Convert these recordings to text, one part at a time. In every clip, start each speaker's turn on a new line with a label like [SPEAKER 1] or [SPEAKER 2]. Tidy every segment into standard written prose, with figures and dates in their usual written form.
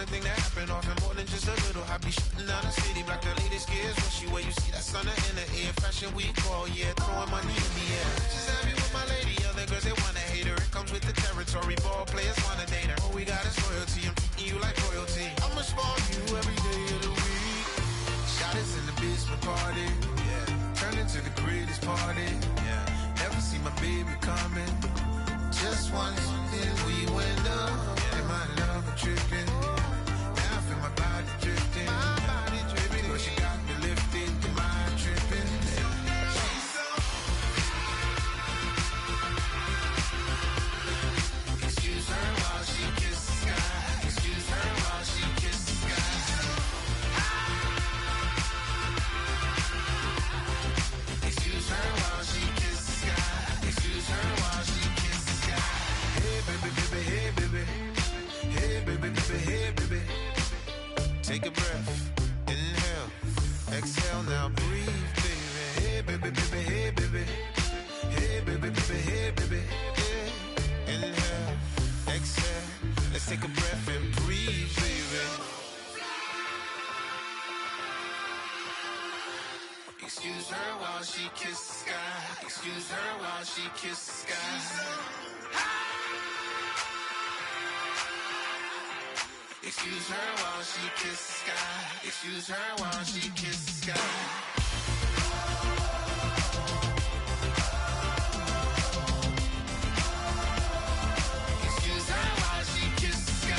[SPEAKER 1] thing that happened often more than just a little. I be shutting down the city, black the latest gears. When she where you see that sun in the air. Fashion week all year, throwing money in the air. She's happy with my lady, other girls they wanna hate her. It comes with the territory, ball players wanna date her. All we got is loyalty, I'm treating you like royalty. I'ma spoil you every day of the week. Shot is in the basement party, yeah. Turn into the greatest party, yeah. Never see my baby coming. Just once, then we went up. Yeah. And my love was tripping. Now I feel my body drifting. My body dripping. But she got me lifted, the mind tripping. She's so. Excuse her while she kisses the sky. Excuse her while she kisses the sky. Excuse her while she kisses the sky. Excuse her while she kisses the sky. Hey baby, baby, hey baby. Hey baby, baby, hey baby. Take a breath, inhale, exhale, now breathe, baby. Hey baby, baby, hey baby. Hey baby, baby, hey baby. Yeah. Inhale, exhale, let's take a breath and breathe, baby. Excuse her while she kisses the sky. Excuse her while she kisses the sky. Excuse her while she kisses the sky. Excuse her while she kisses the sky. Excuse her while she kisses the sky.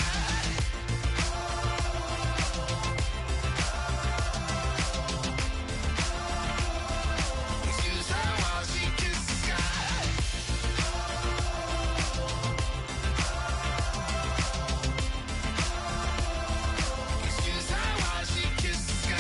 [SPEAKER 1] Excuse her while she kisses the sky. Excuse her while she kisses the sky.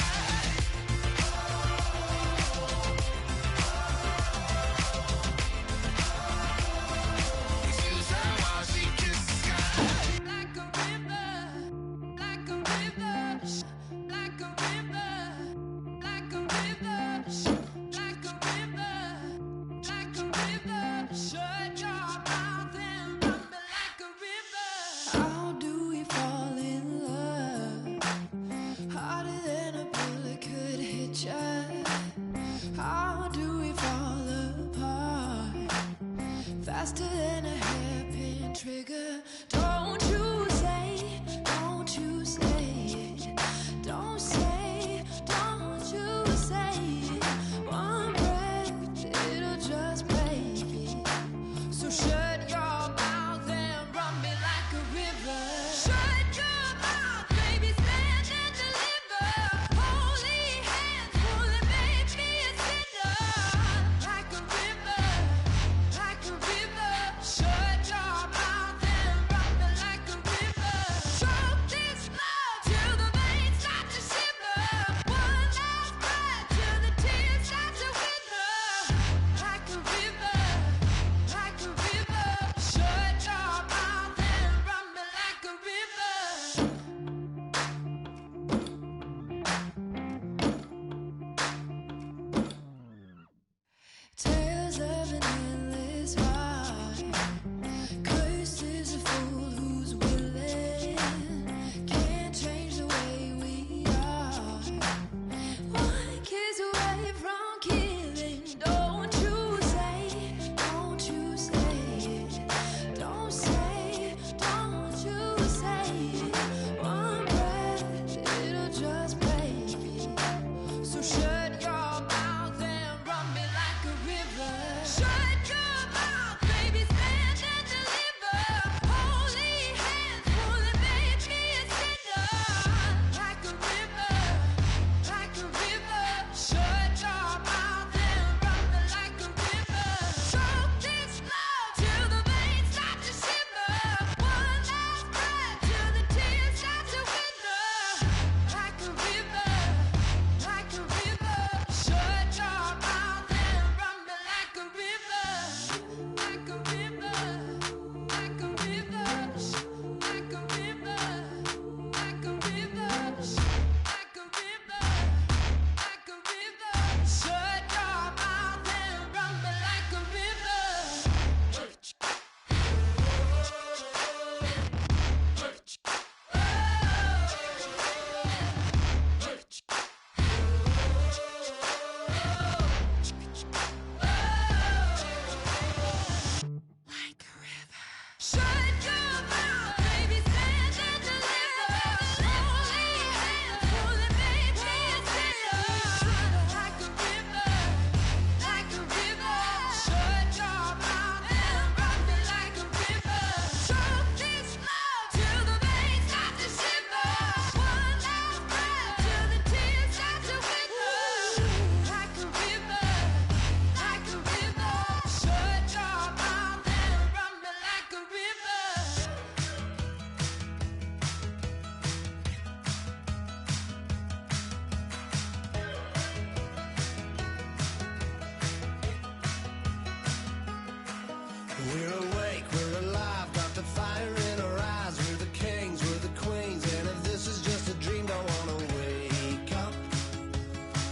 [SPEAKER 1] We're awake, we're alive, got the fire in our eyes. We're the kings, we're the queens, and if this is just a dream, don't wanna wake up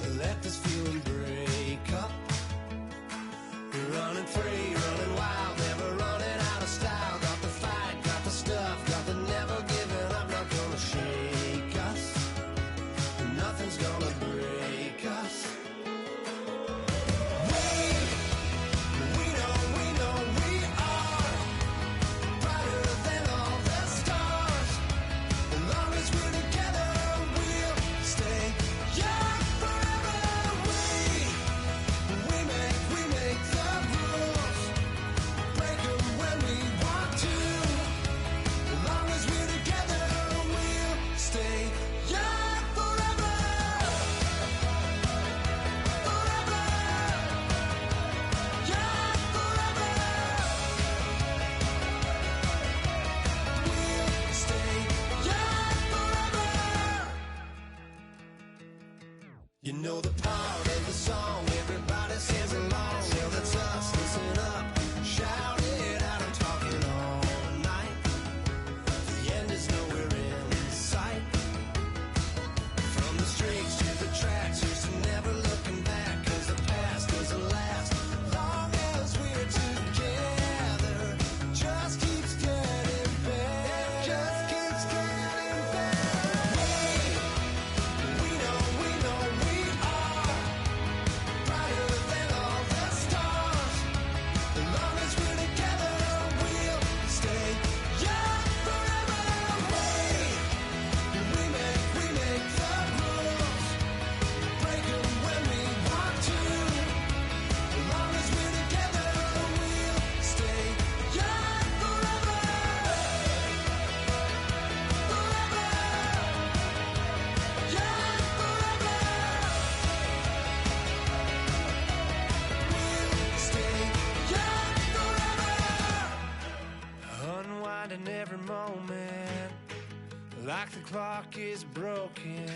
[SPEAKER 1] and let this feeling break up. We're running free, running wild, never running out of style. Got the fight, got the stuff, got the never giving up. Not gonna shake us, nothing's gonna break us. You know the part of the song, everybody sings along. Well, that's us, listen up, shout it out, I'm talking all night. The end is nowhere in sight. From the streets to the tracks, here's to never looking back. Cause the past doesn't last, long as we're together. Just keeps getting better, just keeps getting better. We know unwinding every moment, like the clock is broken.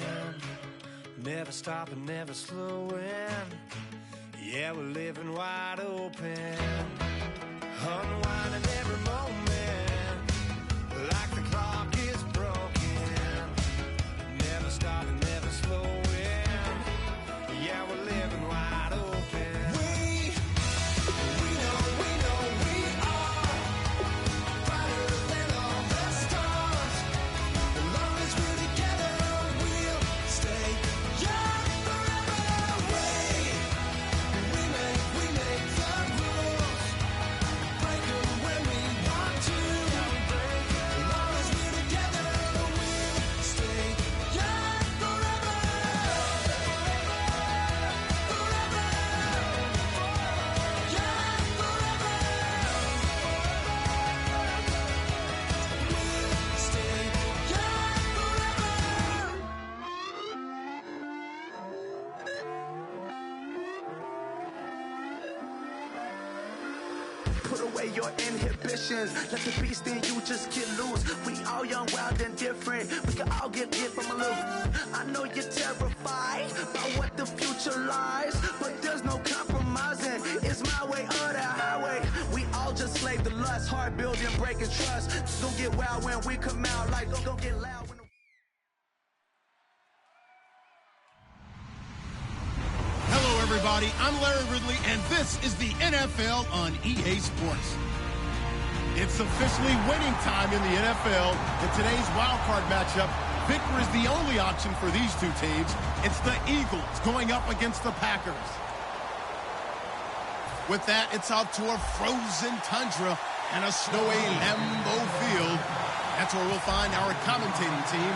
[SPEAKER 1] Never stopping, never slowing. Yeah, we're living wide open. Unwinding every moment, like the clock is broken. Never stopping, never slowing. Yeah, we're living wide open.
[SPEAKER 2] Put away your inhibitions, let the beast in you just get loose. We all young, wild, and different. We can all get hit from a little. I know you're terrified by what the future lies, but there's no compromising. It's my way or the highway. We all just slave the lust, hard building, breaking trust. Don't get wild when we come out, like don't get loud when
[SPEAKER 3] everybody, I'm Larry Ridley, and this is the NFL on EA Sports. It's officially winning time in the NFL. In today's wildcard matchup, victor is the only option for these two teams. It's the Eagles going up against the Packers. With that, it's out to a frozen tundra and a snowy Lambeau Field. That's where we'll find our commentating team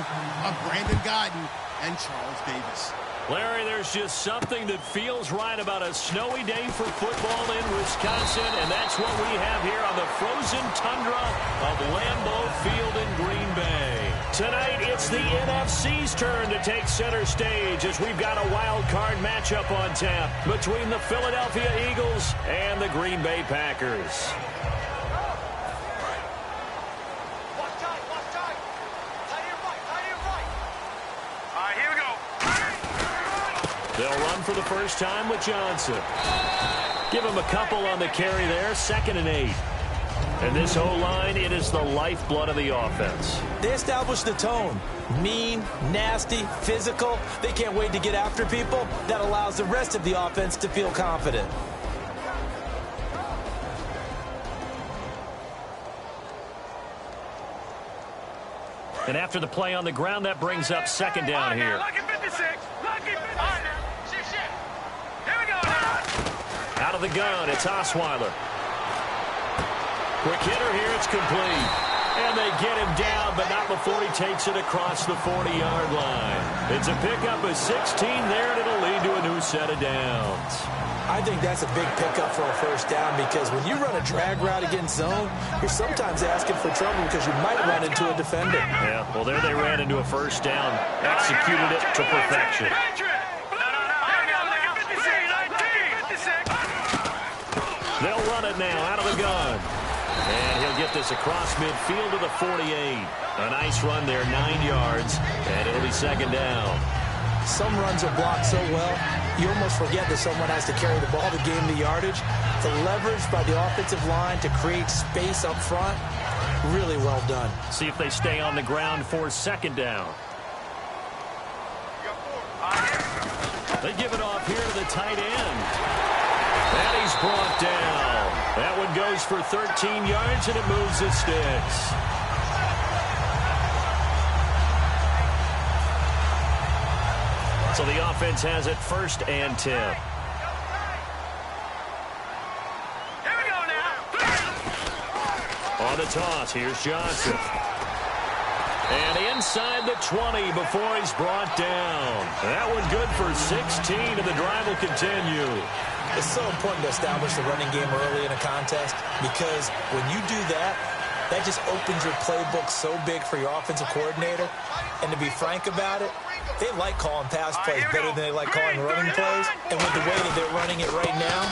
[SPEAKER 3] of Brandon Guyton and Charles Davis.
[SPEAKER 4] Larry, there's just something that feels right about a snowy day for football in Wisconsin, and that's what we have here on the frozen tundra of Lambeau Field in Green Bay. Tonight, it's the NFC's turn to take center stage as we've got a wild card matchup on tap between the Philadelphia Eagles and the Green Bay Packers. They'll run for the first time with Johnson. Give him a couple on the carry there, 2nd and 8. And this O-line, it is the lifeblood of the offense.
[SPEAKER 5] They establish the tone. Mean, nasty, physical. They can't wait to get after people. That allows the rest of the offense to feel confident.
[SPEAKER 4] And after the play on the ground, that brings up second down here.
[SPEAKER 6] Lucky 56. Lucky 56. Here we go now.
[SPEAKER 4] Out of the gun, it's Osweiler. Quick hitter here, it's complete. And they get him down, but not before he takes it across the 40-yard line. It's a pickup of 16 there, and it'll lead to a new set of downs.
[SPEAKER 5] I think that's a big pickup for a first down because when you run a drag route against zone, you're sometimes asking for trouble because you might run into a defender.
[SPEAKER 4] Yeah, well, there they ran into a first down, executed it to perfection. They'll run it now out of the gun. And he'll get this across midfield to the 48. A nice run there, 9 yards, and it'll be second down.
[SPEAKER 5] Some runs are blocked so well, you almost forget that someone has to carry the ball to gain the yardage. The leverage by the offensive line to create space up front, really well done.
[SPEAKER 4] See if they stay on the ground for second down. They give it off here to the tight end. And he's brought down. That one goes for 13 yards, and it moves the sticks. So the offense has it 1st and 10.
[SPEAKER 6] Here we go now.
[SPEAKER 4] On the toss, here's Johnson. And inside the 20 before he's brought down. That one good for 16, and the drive will continue.
[SPEAKER 5] It's so important to establish the running game early in a contest because when you do that, that just opens your playbook so big for your offensive coordinator. And to be frank about it, they like calling pass plays better than they like calling running plays. And with the way that they're running it right now,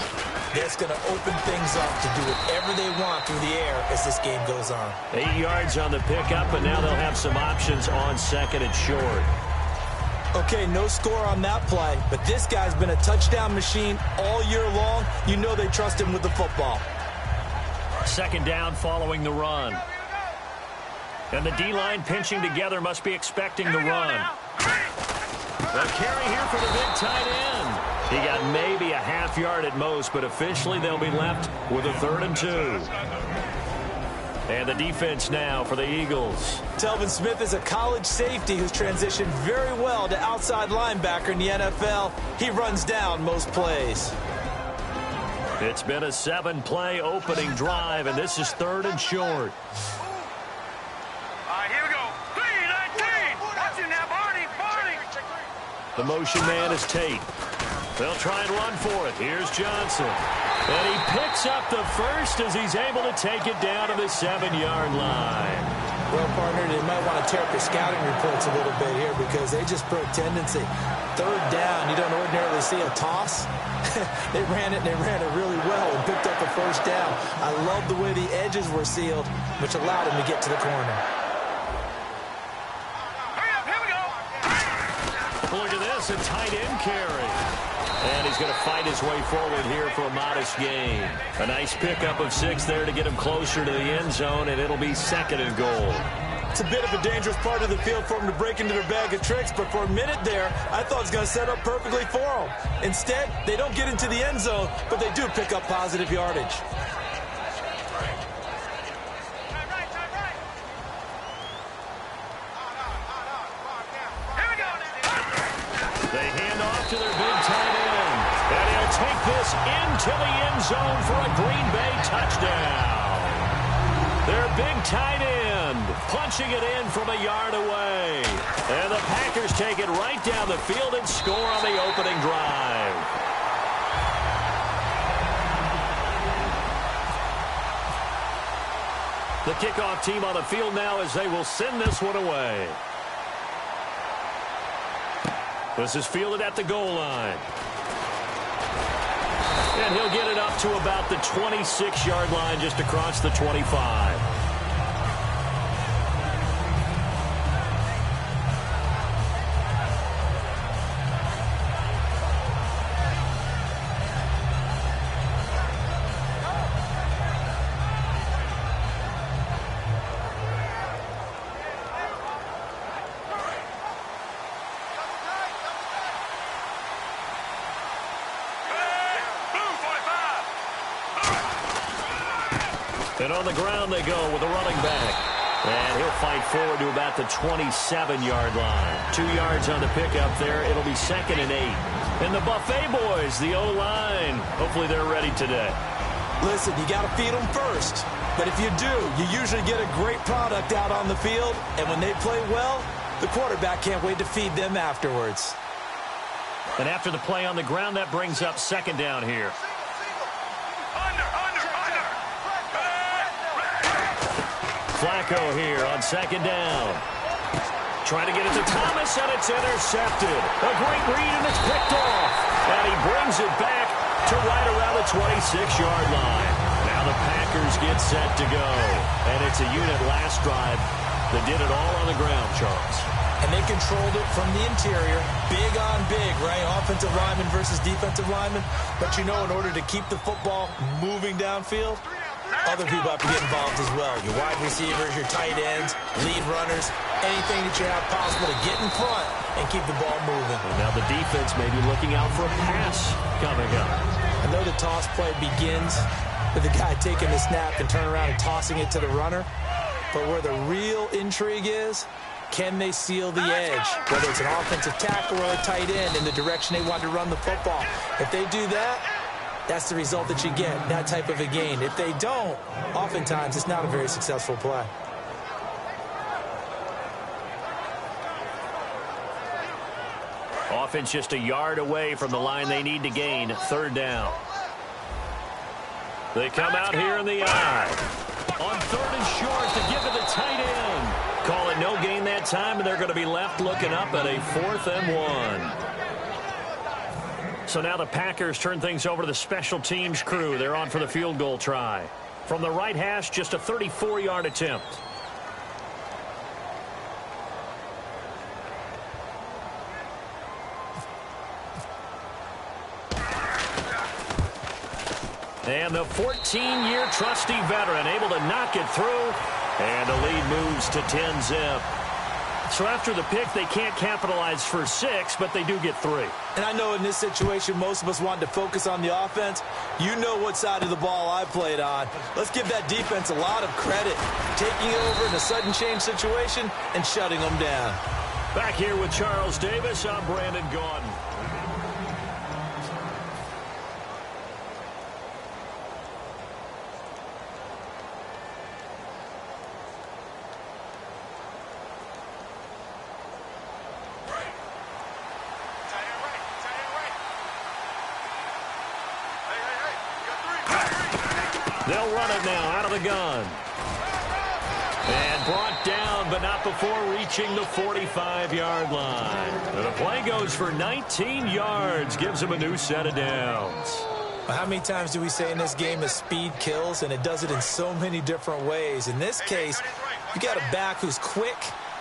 [SPEAKER 5] that's going to open things up to do whatever they want through the air as this game goes on.
[SPEAKER 4] 8 yards on the pickup, and now they'll have some options on second and short.
[SPEAKER 5] Okay, no score on that play, but this guy's been a touchdown machine all year long. You know they trust him with the football.
[SPEAKER 4] Second down following the run. And the D-line pinching together must be expecting the run. A carry here for the big tight end. He got maybe a half yard at most, but officially they'll be left with a 3rd and 2. And the defense now for the Eagles.
[SPEAKER 5] Telvin Smith is a college safety who's transitioned very well to outside linebacker in the NFL. He runs down most plays.
[SPEAKER 4] It's been a 7-play opening drive, and this is 3rd and short.
[SPEAKER 6] Here we go. 3-19. Watch it now, Barney.
[SPEAKER 4] The motion man is Tate. They'll try and run for it. Here's Johnson. And he picks up the first as he's able to take it down to the 7-yard line.
[SPEAKER 5] Well, partner, they might want to tear up your scouting reports a little bit here because they just put a tendency. 3rd down, you don't ordinarily see a toss. They ran it really well and picked up a first down. I love the way the edges were sealed, which allowed him to get to the corner.
[SPEAKER 6] Here we go.
[SPEAKER 4] Look at this, a tight end carry. And he's going to fight his way forward here for a modest gain. A nice pickup of 6 there to get him closer to the end zone, and it'll be 2nd and goal.
[SPEAKER 5] It's a bit of a dangerous part of the field for them to break into their bag of tricks, but for a minute there, I thought it was going to set up perfectly for them. Instead, they don't get into the end zone, but they do pick up positive yardage.
[SPEAKER 4] They hand off to their big tight end. And he'll take this into the end zone for a Green Bay touchdown. Their big tight end punching it in from a yard away. And the Packers take it right down the field and score on the opening drive. The kickoff team on the field now as they will send this one away. This is fielded at the goal line. And he'll get it up to about the 26-yard line just across the 25. And on the ground they go with a running back. And he'll fight forward to about the 27-yard line. 2 yards on the pickup there. It'll be 2nd and 8. And the Buffet boys, the O-line, hopefully they're ready today.
[SPEAKER 5] Listen, you got to feed them first. But if you do, you usually get a great product out on the field. And when they play well, the quarterback can't wait to feed them afterwards.
[SPEAKER 4] And after the play on the ground, that brings up 2nd down here. Flacco here on 2nd down. Trying to get it to Thomas, and it's intercepted. A great read, and it's picked off. And he brings it back to right around the 26-yard line. Now the Packers get set to go. And it's a unit last drive that did it all on the ground, Charles.
[SPEAKER 5] And they controlled it from the interior. Big on big, right? Offensive lineman versus defensive lineman. But you know, in order to keep the football moving downfield, other people have to get involved as well. Your wide receivers, your tight ends, lead runners, anything that you have possible to get in front and keep the ball moving.
[SPEAKER 4] And now the defense may be looking out for a pass coming up.
[SPEAKER 5] I know the toss play begins with the guy taking the snap and turning around and tossing it to the runner. But where the real intrigue is, can they seal the edge? Whether it's an offensive tackle or a tight end in the direction they want to run the football. If they do that, that's the result that you get, that type of a gain. If they don't, oftentimes it's not a very successful play.
[SPEAKER 4] Offense just a yard away from the line they need to gain. 3rd down. They come out here in the eye. On 3rd and short to give it the tight end. Call it no gain that time, and they're going to be left looking up at a 4th and 1. So now the Packers turn things over to the special teams crew. They're on for the field goal try. From the right hash, just a 34-yard attempt. And the 14-year trusty veteran able to knock it through. And the lead moves to 10-zip. So after the pick, they can't capitalize for 6, but they do get 3.
[SPEAKER 5] And I know in this situation, most of us want to focus on the offense. You know what side of the ball I played on. Let's give that defense a lot of credit. Taking it over in a sudden change situation and shutting them down.
[SPEAKER 4] Back here with Charles Davis, I'm Brandon Gaudin. They'll run it now out of the gun. And brought down, but not before reaching the 45-yard line. And the play goes for 19 yards, gives him a new set of downs.
[SPEAKER 5] How many times do we say in this game that speed kills, and it does it in so many different ways? In this case, you got a back who's quick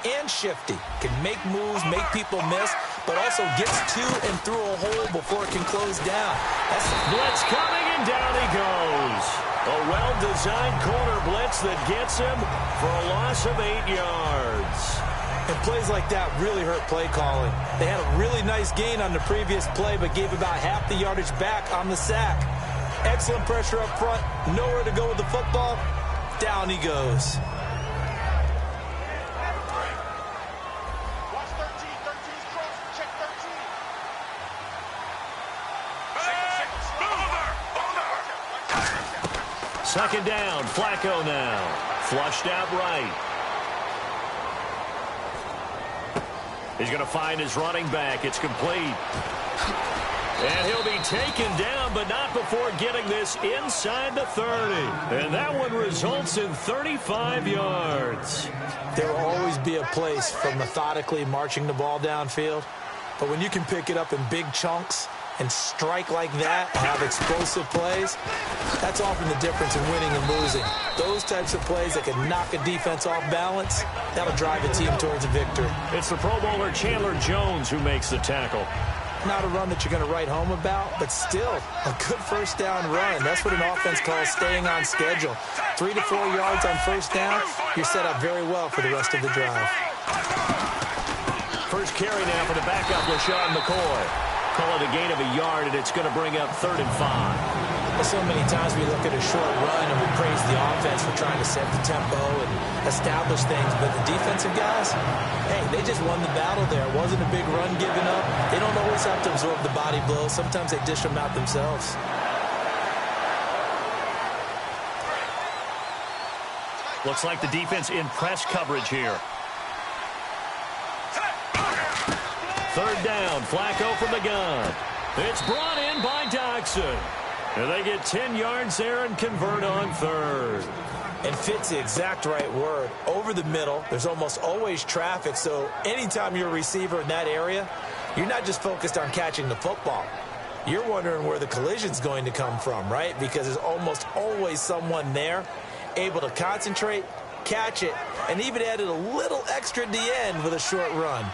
[SPEAKER 5] and shifty, can make moves, make people miss, but also gets to and through a hole before it can close down. That's
[SPEAKER 4] blitz coming, and down he goes. A well-designed corner blitz that gets him for a loss of 8 yards.
[SPEAKER 5] And plays like that really hurt play calling. They had a really nice gain on the previous play, but gave about half the yardage back on the sack. Excellent pressure up front, nowhere to go with the football. Down he goes.
[SPEAKER 4] Second down, Flacco now. Flushed out right. He's going to find his running back. It's complete. And he'll be taken down, but not before getting this inside the 30. And that one results in 35 yards.
[SPEAKER 5] There will always be a place for methodically marching the ball downfield. But when you can pick it up in big chunks and strike like that, have explosive plays, that's often the difference in winning and losing. Those types of plays that can knock a defense off balance, that'll drive a team towards a victory.
[SPEAKER 4] It's the Pro Bowler Chandler Jones who makes the tackle.
[SPEAKER 5] Not a run that you're going to write home about, but still a good first down run. That's what an offense calls staying on schedule. 3 to 4 yards on first down, you're set up very well for the rest of the drive.
[SPEAKER 4] First carry now for the backup, LaShawn McCoy. Call it a gain of a yard, and it's going to bring up 3rd and 5.
[SPEAKER 5] So many times we look at a short run and we praise the offense for trying to set the tempo and establish things, but the defensive guys, hey, they just won the battle there. It wasn't a big run given up. They don't always have to absorb the body blows. Sometimes they dish them out themselves.
[SPEAKER 4] Looks like the defense in press coverage here. Third down, Flacco from the gun. It's brought in by Dodson. And they get 10 yards there and convert on third.
[SPEAKER 5] And fit's the exact right word. Over the middle, there's almost always traffic, so anytime you're a receiver in that area, you're not just focused on catching the football. You're wondering where the collision's going to come from, right? Because there's almost always someone there able to concentrate, catch it, and even added a little extra at the end with a short run.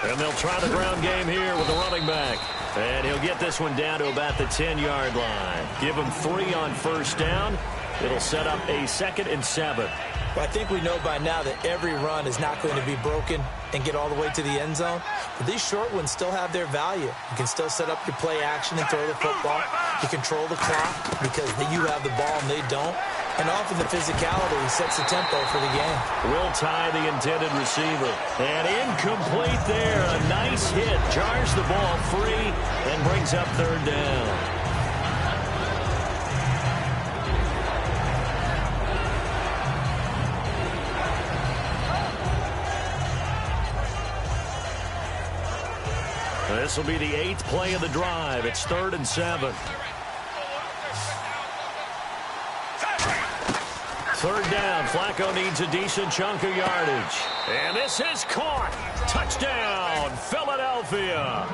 [SPEAKER 4] And they'll try the ground game here with the running back. And he'll get this one down to about the 10-yard line. Give him 3 on first down. It'll set up a 2nd and 7.
[SPEAKER 5] Well, I think we know by now that every run is not going to be broken and get all the way to the end zone. But these short ones still have their value. You can still set up your play action and throw the football. You control the clock because you have the ball and they don't. And often the physicality sets the tempo for the game.
[SPEAKER 4] Will tie the intended receiver. And incomplete there. A nice hit. Jars the ball free and brings up third down. This will be the 8th play of the drive. It's 3rd and 7. Third down. Flacco needs a decent chunk of yardage. And this is caught. Touchdown, Philadelphia.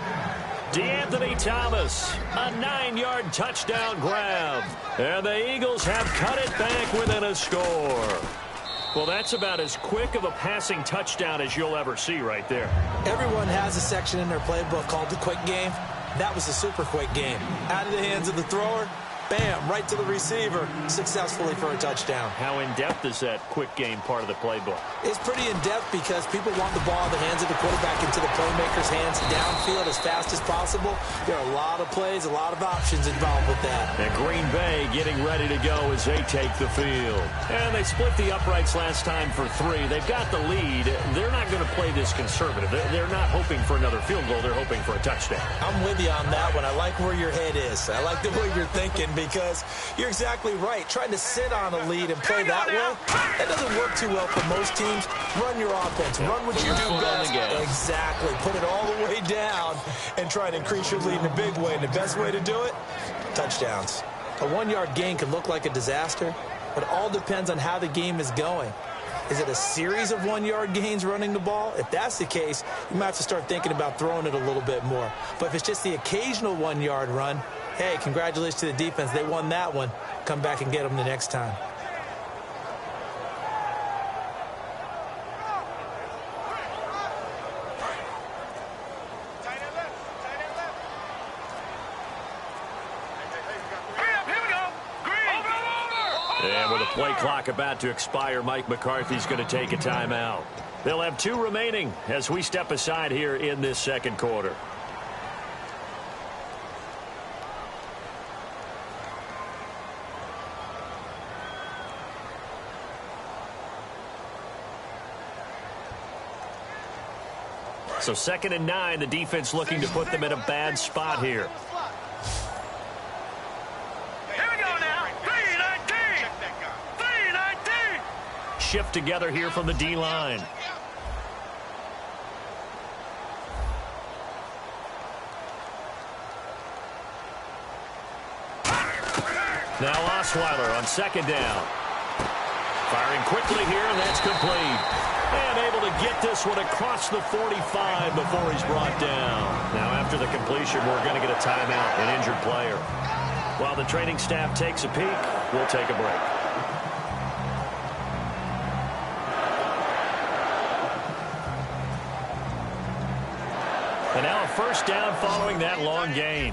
[SPEAKER 4] DeAnthony Thomas, a 9-yard touchdown grab. And the Eagles have cut it back within a score. Well, that's about as quick of a passing touchdown as you'll ever see right there.
[SPEAKER 5] Everyone has a section in their playbook called the quick game. That was a super quick game. Out of the hands of the thrower, bam, right to the receiver, successfully for a touchdown.
[SPEAKER 4] How in-depth is that quick game part of the playbook?
[SPEAKER 5] It's pretty in-depth because people want the ball in the hands of the quarterback into the playmaker's hands downfield as fast as possible. There are a lot of plays, a lot of options involved with that.
[SPEAKER 4] And Green Bay getting ready to go as they take the field. And they split the uprights last time for 3. They've got the lead. They're not going to play this conservative. They're not hoping for another field goal. They're hoping for a touchdown.
[SPEAKER 5] I'm with you on that one. I like where your head is. I like the way you're thinking because you're exactly right. Trying to sit on a lead and play that way, that doesn't work too well for most teams. Run your offense. Run what you do best. Exactly. Put it all the way down and try to increase your lead in a big way. And the best way to do it, touchdowns. A 1-yard gain can look like a disaster, but it all depends on how the game is going. Is it a series of 1-yard gains running the ball? If that's the case, you might have to start thinking about throwing it a little bit more. But if it's just the occasional 1-yard run, hey, congratulations to the defense. They won that one. Come back and get them the next time.
[SPEAKER 4] And with a play clock about to expire, Mike McCarthy's going to take a timeout. They'll have 2 remaining as we step aside here in this second quarter. So 2nd and 9, the defense looking to put them in a bad spot here. Shift together here from the D-line. Now Osweiler on 2nd down. Firing quickly here, and that's complete. And able to get this one across the 45 before he's brought down. Now after the completion, we're going to get a timeout, an injured player. While the training staff takes a peek, we'll take a break. And now a first down following that long gain.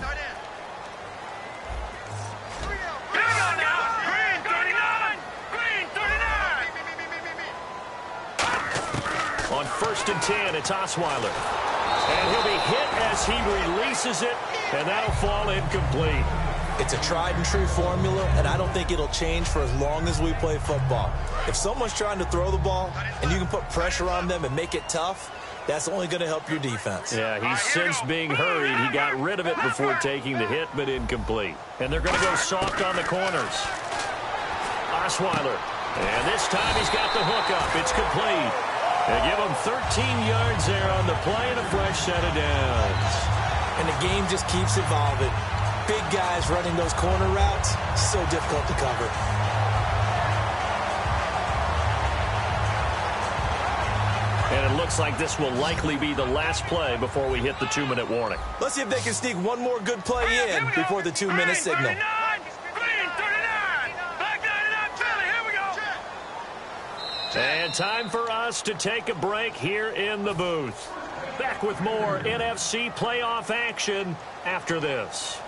[SPEAKER 4] On 1st and 10, it's Osweiler. And he'll be hit as he releases it, and that'll fall incomplete.
[SPEAKER 5] It's a tried-and-true formula, and I don't think it'll change for as long as we play football. If someone's trying to throw the ball and you can put pressure on them and make it tough, that's only going to help your defense.
[SPEAKER 4] Yeah, he's since being hurried. He got rid of it before taking the hit, but incomplete. And they're going to go soft on the corners. Osweiler. And this time he's got the hook up. It's complete. They give him 13 yards there on the play and a fresh set of downs.
[SPEAKER 5] And the game just keeps evolving. Big guys running those corner routes, so difficult to cover.
[SPEAKER 4] And it looks like this will likely be the last play before we hit the 2-minute warning.
[SPEAKER 5] Let's see if they can sneak one more good play in before the 2-minute signal.
[SPEAKER 4] And time for us to take a break here in the booth. Back with more NFC playoff action after this.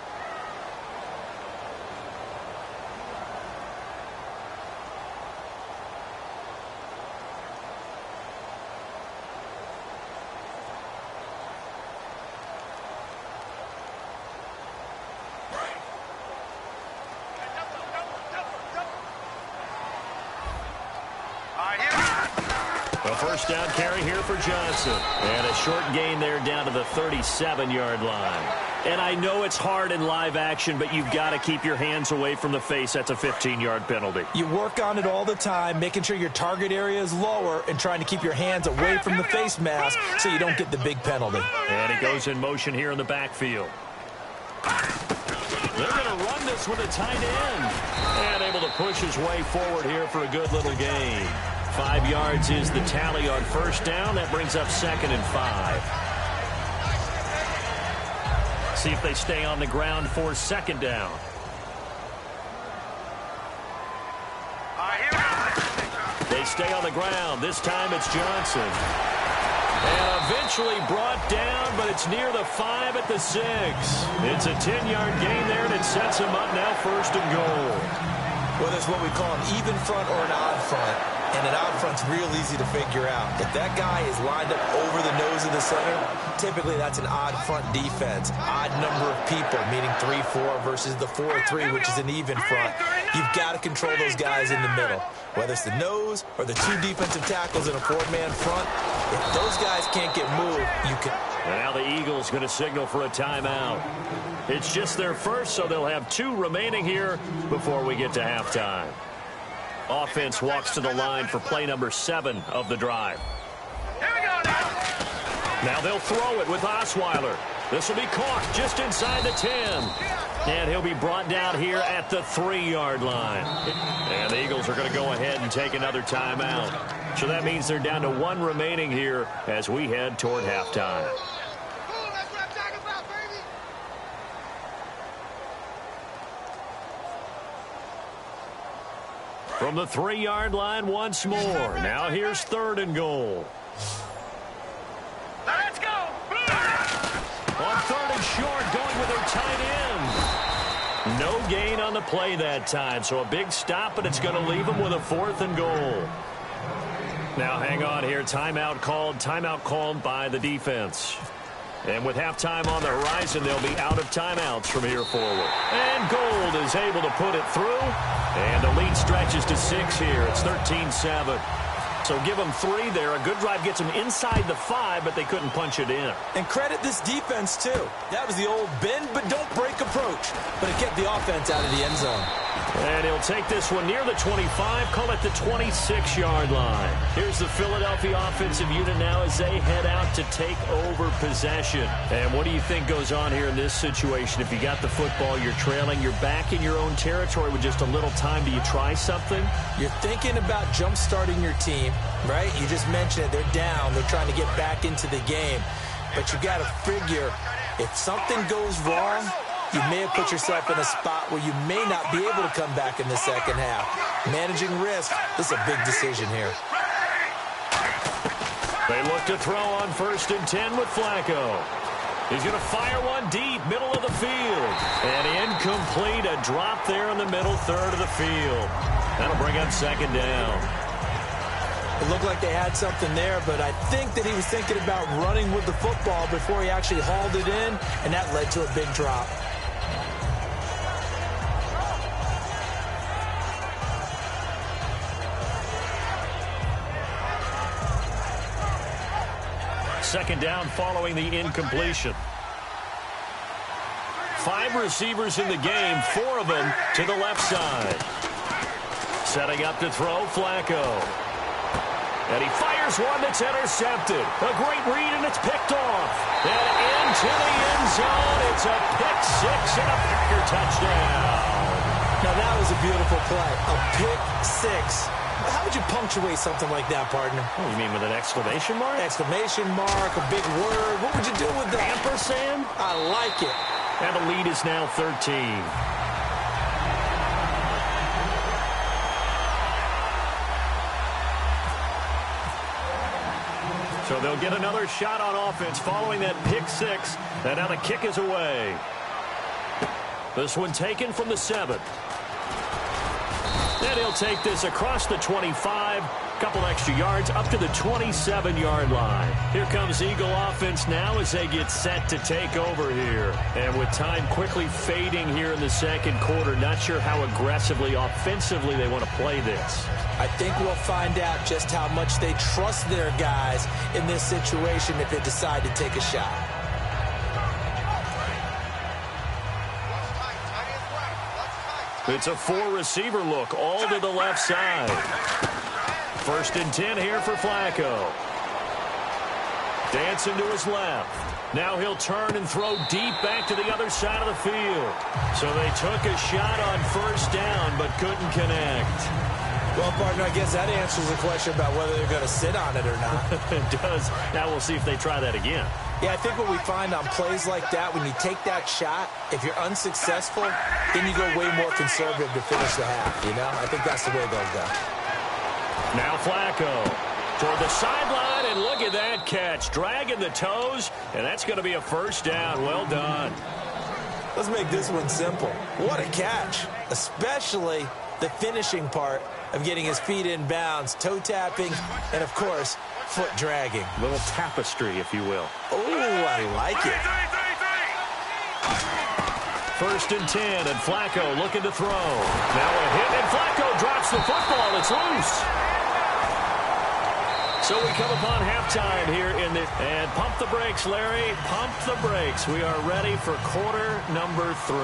[SPEAKER 4] First down carry here for Johnson. And a short gain there down to the 37-yard line. And I know it's hard in live action, but you've got to keep your hands away from the face. That's a 15-yard penalty.
[SPEAKER 5] You work on it all the time, making sure your target area is lower and trying to keep your hands away from the face mask so you don't get the big penalty.
[SPEAKER 4] And he goes in motion here in the backfield. They're going to run this with a tight end. And able to push his way forward here for a good little gain. 5 yards is the tally on first down. That brings up 2nd and 5. See if they stay on the ground for 2nd down. They stay on the ground. This time it's Johnson. And eventually brought down, but it's near the 5 at the 6. It's a 10-yard gain there, and it sets him up now 1st and goal.
[SPEAKER 5] Whether it's what we call an even front or an odd front, and an out front's real easy to figure out. If that guy is lined up over the nose of the center, typically that's an odd front defense. Odd number of people, meaning 3-4 versus the 4-3, which is an even front. You've got to control those guys in the middle. Whether it's the nose or the 2 defensive tackles in a 4-man front, if those guys can't get moved, you can...
[SPEAKER 4] And now the Eagles going to signal for a timeout. It's just their first, so they'll have 2 remaining here before we get to halftime. Offense walks to the line for play number 7 of the drive.
[SPEAKER 6] Here we go now.
[SPEAKER 4] Now they'll throw it with Osweiler. This will be caught just inside the 10. And he'll be brought down here at the 3-yard line. And the Eagles are going to go ahead and take another timeout. So that means they're down to 1 remaining here as we head toward halftime. From the 3-yard line once more. Now here's 3rd and goal.
[SPEAKER 6] Let's go.
[SPEAKER 4] On 3rd and short, going with their tight end. No gain on the play that time, so a big stop, but it's going to leave them with a 4th and goal. Now hang on here. Timeout called by the defense. And with halftime on the horizon, they'll be out of timeouts from here forward. And Gold is able to put it through. And the lead stretches to 6 here. It's 13-7. So give them 3 there. A good drive gets them inside the 5, but they couldn't punch it in.
[SPEAKER 5] And credit this defense, too. That was the old bend but don't break approach. But it kept the offense out of the end zone.
[SPEAKER 4] And he'll take this one near the 25, call it the 26-yard line. Here's the Philadelphia offensive unit now as they head out to take over possession. And what do you think goes on here in this situation? If you got the football, you're trailing, you're back in your own territory with just a little time. Do you try something?
[SPEAKER 5] You're thinking about jump-starting your team, right? You just mentioned it. They're down. They're trying to get back into the game. But you got to figure, if something goes wrong, you may have put yourself in a spot where you may not be able to come back in the second half. Managing risk, this is a big decision here.
[SPEAKER 4] They look to throw on 1st and 10 with Flacco. He's going to fire one deep, middle of the field. And incomplete, a drop there in the middle 3rd of the field. That'll bring up 2nd down.
[SPEAKER 5] It looked like they had something there, but I think that he was thinking about running with the football before he actually hauled it in, and that led to a big drop.
[SPEAKER 4] Second down following the incompletion. 5 receivers in the game, 4 of them to the left side. Setting up to throw, Flacco. And he fires one that's intercepted. A great read, and it's picked off. And into the end zone. It's a pick 6 and a Packer touchdown.
[SPEAKER 5] Now, that was a beautiful play. A pick 6. How would you punctuate something like that, partner?
[SPEAKER 4] Oh, you mean with an exclamation mark?
[SPEAKER 5] Exclamation mark, a big word. What would you do with that?
[SPEAKER 4] Ampersand?
[SPEAKER 5] I like it.
[SPEAKER 4] And the lead is now 13. So they'll get another shot on offense following that pick 6. And now the kick is away. This one taken from the 7. And he'll take this across the 25. Couple extra yards up to the 27-yard line. Here comes Eagle offense now as they get set to take over here. And with time quickly fading here in the second quarter, not sure how aggressively, offensively they want to play this.
[SPEAKER 5] I think we'll find out just how much they trust their guys in this situation if they decide to take a shot.
[SPEAKER 4] It's a 4-receiver look, all to the left side. 1st and 10 here for Flacco. Dancing to his left. Now he'll turn and throw deep back to the other side of the field. So they took a shot on 1st down, but couldn't connect.
[SPEAKER 5] Well, partner, I guess that answers the question about whether they're going to sit on it or not.
[SPEAKER 4] It does. Now we'll see if they try that again.
[SPEAKER 5] Yeah, I think what we find on plays like that, when you take that shot, if you're unsuccessful, then you go way more conservative to finish the half, you know? I think that's the way they'll go.
[SPEAKER 4] Now Flacco toward the sideline, and look at that catch. Dragging the toes, and that's going to be a 1st down. Well done.
[SPEAKER 5] Let's make this one simple. What a catch, especially the finishing part of getting his feet in bounds, toe tapping, and, of course, foot dragging.
[SPEAKER 4] A little tapestry, if you will.
[SPEAKER 5] Oh, I like it.
[SPEAKER 4] 1st and 10, and Flacco looking to throw. Now a hit, and Flacco drops the football. It's loose. So we come upon halftime here in the... And pump the brakes, Larry. Pump the brakes. We are ready for quarter number 3.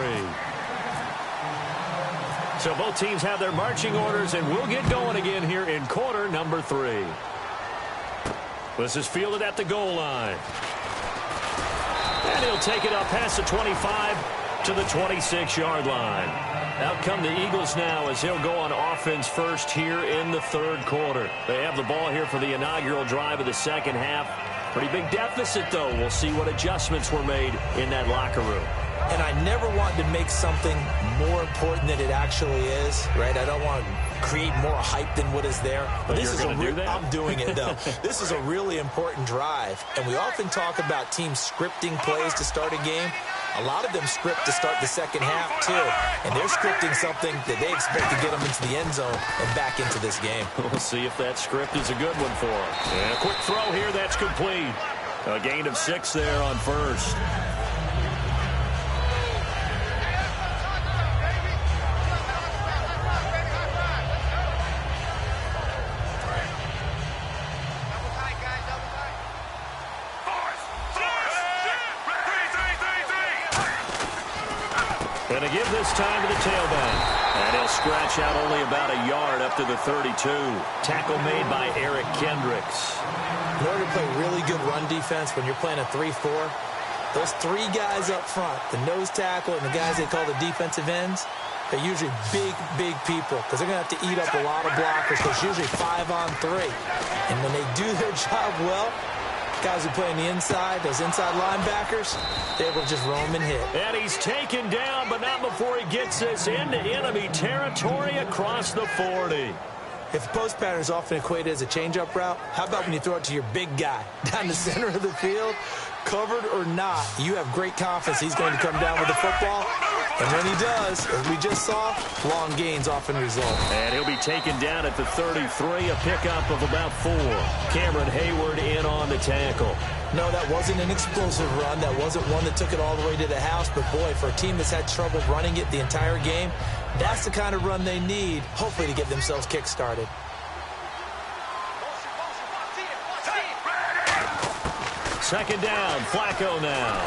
[SPEAKER 4] So both teams have their marching orders, and we'll get going again here in quarter number 3. This is fielded at the goal line. And he'll take it up past the 25 to the 26-yard line. Out come the Eagles now as he'll go on offense first here in the 3rd quarter. They have the ball here for the inaugural drive of the second half. Pretty big deficit, though. We'll see what adjustments were made in that locker room.
[SPEAKER 5] And I never want to make something more important than it actually is, right? I don't want to create more hype than what is there.
[SPEAKER 4] But this is
[SPEAKER 5] I'm doing it, though. This is a really important drive. And we often talk about teams scripting plays to start a game. A lot of them script to start the second half, too. And they're scripting something that they expect to get them into the end zone and back into this game.
[SPEAKER 4] We'll see if that script is a good one for them. And a quick throw here, that's complete. A gain of 6 there on 1st. And to give this time to the tailback. And he'll scratch out only about a yard up to the 32. Tackle made by Eric Kendricks.
[SPEAKER 5] In order to play really good run defense when you're playing a 3-4, those 3 guys up front, the nose tackle and the guys they call the defensive ends, they're usually big people because they're going to have to eat up a lot of blockers. There's usually 5 on 3. And when they do their job well, guys who play on the inside, those inside linebackers, they will just roam and hit.
[SPEAKER 4] And he's taken down, but not before he gets us into enemy territory across the 40.
[SPEAKER 5] If the post pattern is often equated as a change-up route, how about when you throw it to your big guy down the center of the field? Covered or not, you have great confidence he's going to come down with the football. And when he does, as we just saw, long gains often result.
[SPEAKER 4] And he'll be taken down at the 33, a pickup of about 4. Cameron Hayward in on the tackle.
[SPEAKER 5] No, that wasn't an explosive run. That wasn't one that took it all the way to the house. But, boy, for a team that's had trouble running it the entire game, that's the kind of run they need, hopefully, to get themselves kick-started.
[SPEAKER 4] Second down, Flacco now.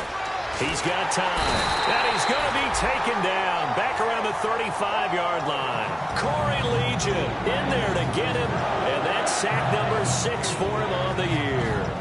[SPEAKER 4] He's got time, and he's going to be taken down back around the 35-yard line. Corey Legion in there to get him, and that's sack number 6 for him on the year.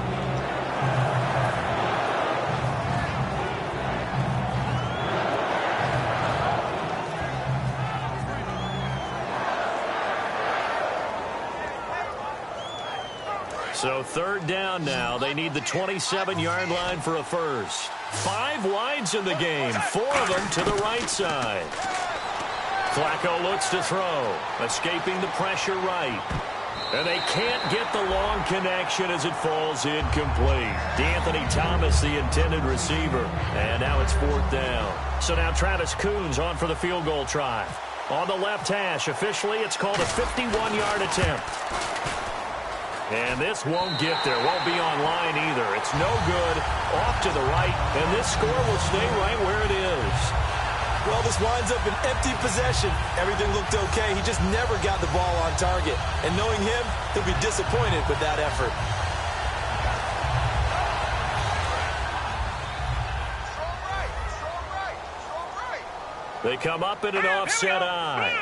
[SPEAKER 4] So third down now. They need the 27-yard line for a first. 5 wides in the game, 4 of them to the right side. Flacco looks to throw, escaping the pressure right. And they can't get the long connection as it falls incomplete. DeAnthony Thomas, the intended receiver. And now it's 4th down. So now Travis Coons on for the field goal try. On the left hash, officially it's called a 51-yard attempt. And this won't get there. Won't be on line either. It's no good. Off to the right. And this score will stay right where it is.
[SPEAKER 5] Well, this winds up an empty possession. Everything looked okay. He just never got the ball on target. And knowing him, he'll be disappointed with that effort.
[SPEAKER 4] They come up in an offset eye.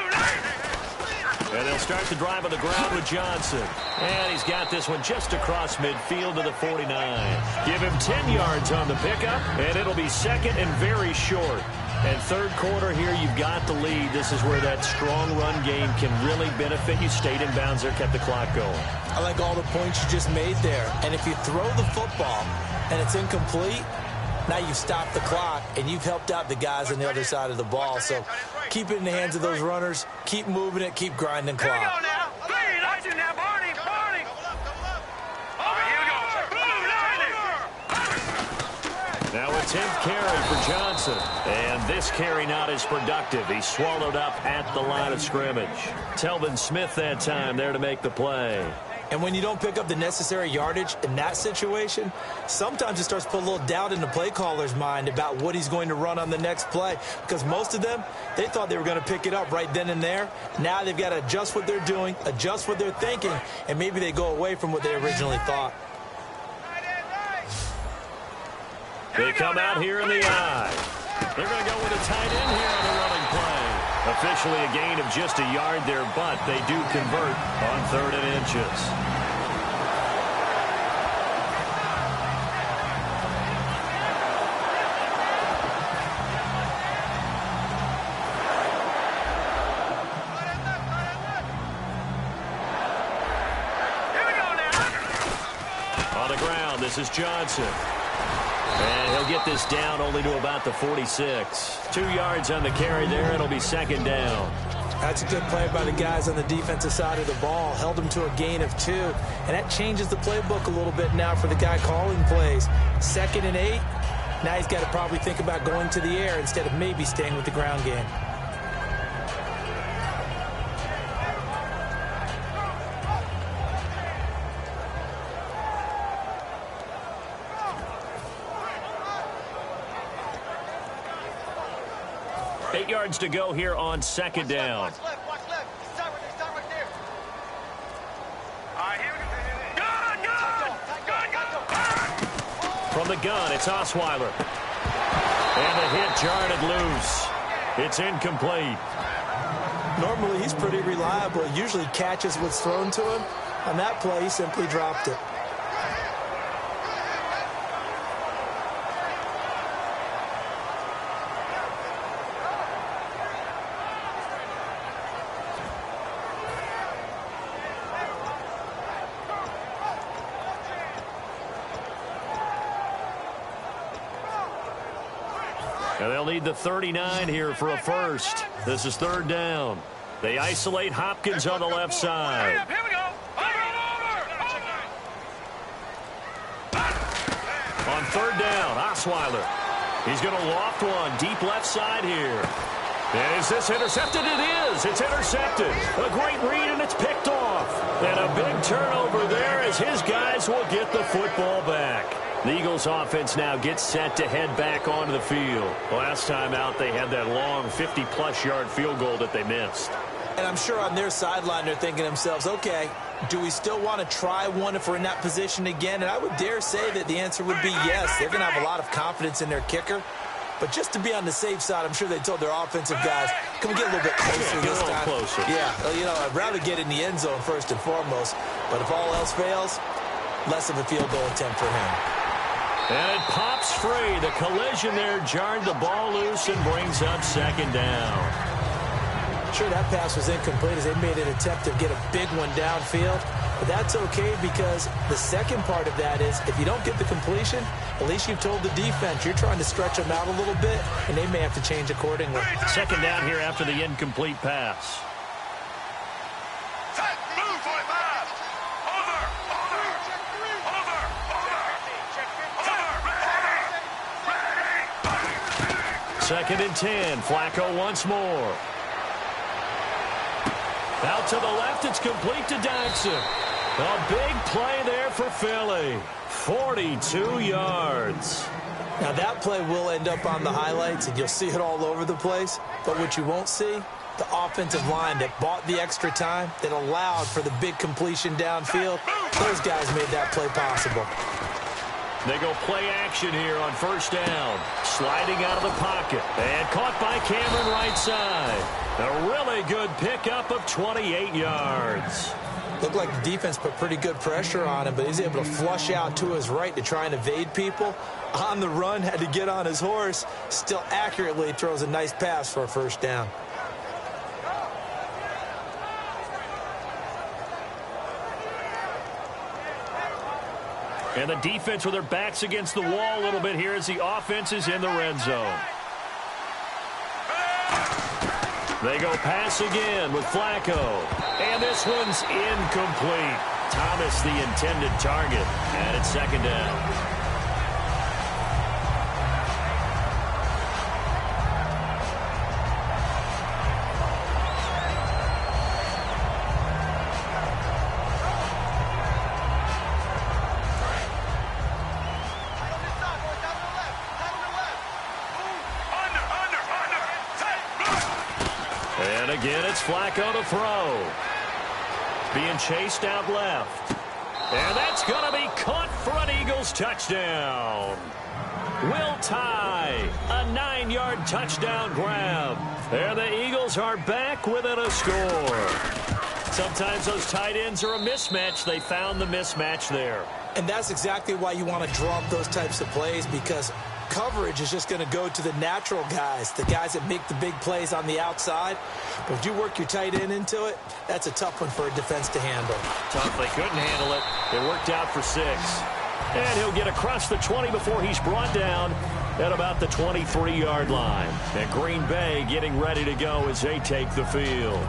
[SPEAKER 4] And they'll start the drive on the ground with Johnson. And he's got this one just across midfield to the 49. Give him 10 yards on the pickup, and it'll be second and very short. And third quarter here, you've got the lead. This is where that strong run game can really benefit you. Stayed in bounds there, kept the clock going.
[SPEAKER 5] I like all the points you just made there. And if you throw the football and it's incomplete, now you've stopped the clock, and you've helped out the guys on the other side of the ball. So keep it in the hands of those runners. Keep moving it. Keep grinding clock.
[SPEAKER 6] Here we go now. Hey, that's in there, Barney. Barney. Over here we go.
[SPEAKER 4] Now a 10th carry for Johnson. And this carry not as productive. He's swallowed up at the line of scrimmage. Telvin Smith that time there to make the play.
[SPEAKER 5] And when you don't pick up the necessary yardage in that situation, sometimes it starts to put a little doubt in the play caller's mind about what he's going to run on the next play. Because most of them, they thought they were going to pick it up right then and there. Now they've got to adjust what they're doing, adjust what they're thinking, and maybe they go away from what they originally thought.
[SPEAKER 4] They come out here in the eye. They're going to go with a tight end here on the running play. Officially a gain of just a yard there, but they do convert on 3rd and inches. On the ground, this is Johnson. And he'll get this down only to about the 46. 2 yards on the carry there. It'll be 2nd down.
[SPEAKER 5] That's a good play by the guys on the defensive side of the ball. Held him to a gain of 2. And that changes the playbook a little bit now for the guy calling plays. 2nd and 8. Now he's got to probably think about going to the air instead of maybe staying with the ground game.
[SPEAKER 4] Yards to go here on 2nd down.
[SPEAKER 6] Watch left. Start right there. All right, here we go. Gun.
[SPEAKER 4] From the gun, it's Osweiler. And the hit jarred loose. It's incomplete.
[SPEAKER 5] Normally, he's pretty reliable. He usually catches what's thrown to him. On that play, he simply dropped it.
[SPEAKER 4] And they'll need the 39 here for a first. This is 3rd down. They isolate Hopkins on the left side.
[SPEAKER 6] Here we go.
[SPEAKER 4] On third down, Osweiler. He's going to loft one deep left side here. And is this intercepted? It is. It's intercepted. A great read, and it's picked off. And a big turnover there as his guys will get the football back. The Eagles offense now gets set to head back onto the field. Last time out, they had that long 50-plus yard field goal that they missed.
[SPEAKER 5] And I'm sure on their sideline they're thinking to themselves, okay, do we still want to try one if we're in that position again? And I would dare say that the answer would be yes. They're going to have a lot of confidence in their kicker. But just to be on the safe side, I'm sure they told their offensive guys, can we get a little bit closer this time?
[SPEAKER 4] Closer.
[SPEAKER 5] Yeah, you know, I'd rather get in the end zone first and foremost. But if all else fails, less of a field goal attempt for him.
[SPEAKER 4] And it pops free. The collision there jarred the ball loose and brings up second down.
[SPEAKER 5] Sure, that pass was incomplete as they made an attempt to get a big one downfield. But that's okay because the second part of that is if you don't get the completion, at least you've told the defense you're trying to stretch them out a little bit, and they may have to change accordingly.
[SPEAKER 4] Second down here after the incomplete pass.
[SPEAKER 6] Move, 45. Over.
[SPEAKER 4] Second and 10. Flacco once more. Out to the left, it's complete to Dodson. A big play there for Philly. 42 yards.
[SPEAKER 5] Now that play will end up on the highlights, and you'll see it all over the place. But what you won't see, the offensive line that bought the extra time, that allowed for the big completion downfield, those guys made that play possible.
[SPEAKER 4] They go play action here on first down. Sliding out of the pocket. And caught by Cameron right side. A really good pickup of 28 yards.
[SPEAKER 5] Looked like the defense put pretty good pressure on him, but he's able to flush out to his right to try and evade people. On the run, had to get on his horse. Still accurately throws a nice pass for a first down.
[SPEAKER 4] And the defense with their backs against the wall a little bit here as the offense is in the red zone. They go pass again with Flacco. And this one's incomplete. Thomas the intended target. And it's second down. And again, it's Flacco to throw. Being chased out left. And that's going to be caught for an Eagles touchdown. Will tie. A 9-yard touchdown grab. And the Eagles are back within a score. Sometimes those tight ends are a mismatch. They found the mismatch there.
[SPEAKER 5] And that's exactly why you want to draw up those types of plays, because coverage is just going to go to the natural guys, the guys that make the big plays on the outside. But if you work your tight end into it, that's a tough one for a defense to handle.
[SPEAKER 4] Tough. They couldn't handle it. It worked out for 6. And he'll get across the 20 before he's brought down at about the 23-yard line. And Green Bay getting ready to go as they take the field.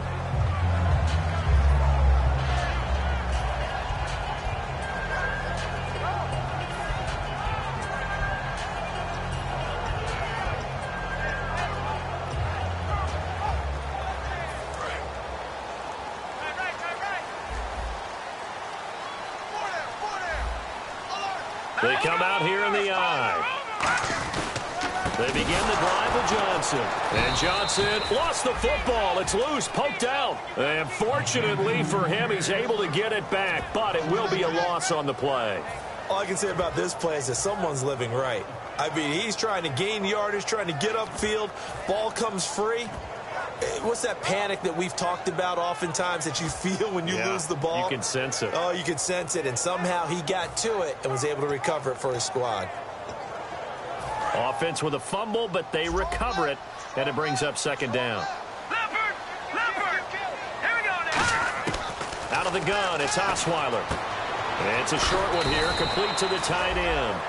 [SPEAKER 4] They come out here in the eye. They begin the drive with Johnson. And Johnson lost the football. It's loose, poked out. And fortunately for him, he's able to get it back. But it will be a loss on the play.
[SPEAKER 5] All I can say about this play is that someone's living right. I mean, he's trying to gain yardage, trying to get upfield. Ball comes free. What's that panic that we've talked about oftentimes that you feel when you lose the ball?
[SPEAKER 4] You can sense it.
[SPEAKER 5] Oh, you can sense it. And somehow he got to it and was able to recover it for his squad.
[SPEAKER 4] Offense with a fumble, but they recover it. And it brings up second down.
[SPEAKER 6] Leopard! Here we go now.
[SPEAKER 4] Out of the gun, it's Osweiler. And it's a short one here, complete to the tight end.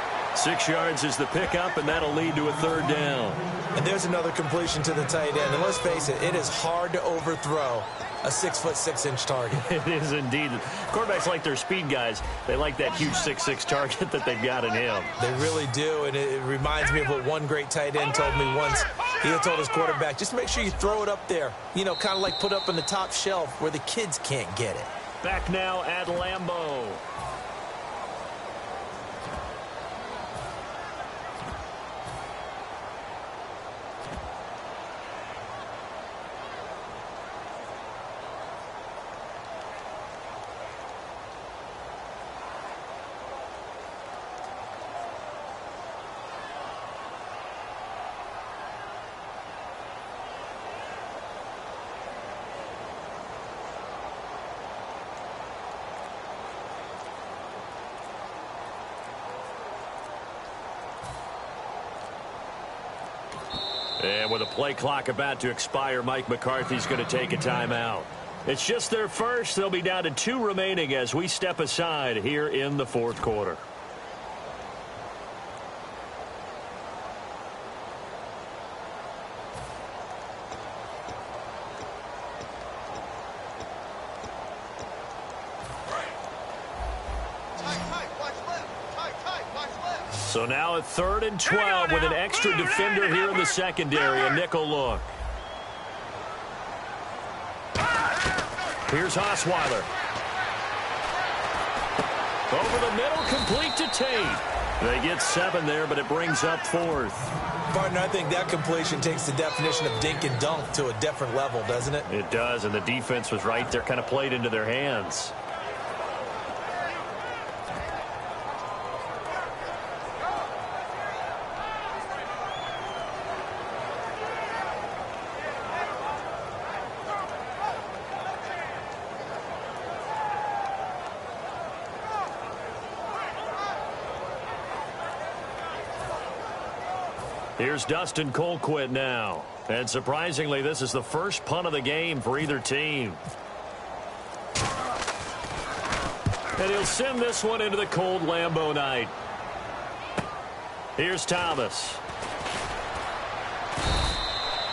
[SPEAKER 4] 6 yards is the pickup, and that'll lead to a 3rd down.
[SPEAKER 5] And there's another completion to the tight end. And let's face it, it is hard to overthrow a 6'6" target.
[SPEAKER 4] It is indeed. Quarterbacks like their speed guys. They like that huge 6'6" target that they've got in him.
[SPEAKER 5] They really do, and it reminds me of what one great tight end told me once. He told his quarterback, just make sure you throw it up there. You know, kind of like put up on the top shelf where the kids can't get it.
[SPEAKER 4] Back now at Lambeau. And with a play clock about to expire, Mike McCarthy's going to take a timeout. It's just their first. They'll be down to 2 remaining as we step aside here in the 4th quarter. So now at 3rd and 12 with an extra defender here in the secondary, a nickel look. Here's Osweiler. Over the middle, complete to Tate. They get 7 there, but it brings up 4th.
[SPEAKER 5] Partner, I think that completion takes the definition of dink and dunk to a different level, doesn't it?
[SPEAKER 4] It does, and the defense was right there, kind of played into their hands. Here's Dustin Colquitt now. And surprisingly, this is the first punt of the game for either team. And he'll send this one into the cold Lambeau night. Here's Thomas.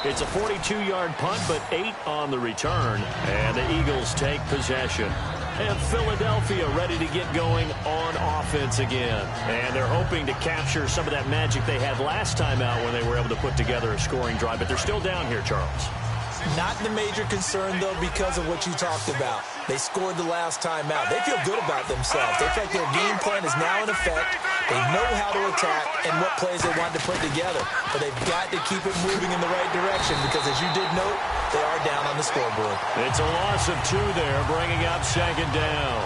[SPEAKER 4] It's a 42-yard punt, but 8 on the return. And the Eagles take possession. And Philadelphia ready to get going on offense again. And they're hoping to capture some of that magic they had last time out when they were able to put together a scoring drive. But they're still down here, Charles.
[SPEAKER 5] Not the major concern, though, because of what you talked about. They scored the last time out. They feel good about themselves. They think their game plan is now in effect. They know how to attack and what plays they want to put together. But they've got to keep it moving in the right direction because, as you did note, they are down on the scoreboard.
[SPEAKER 4] It's a loss of 2 there, bringing up 2nd down.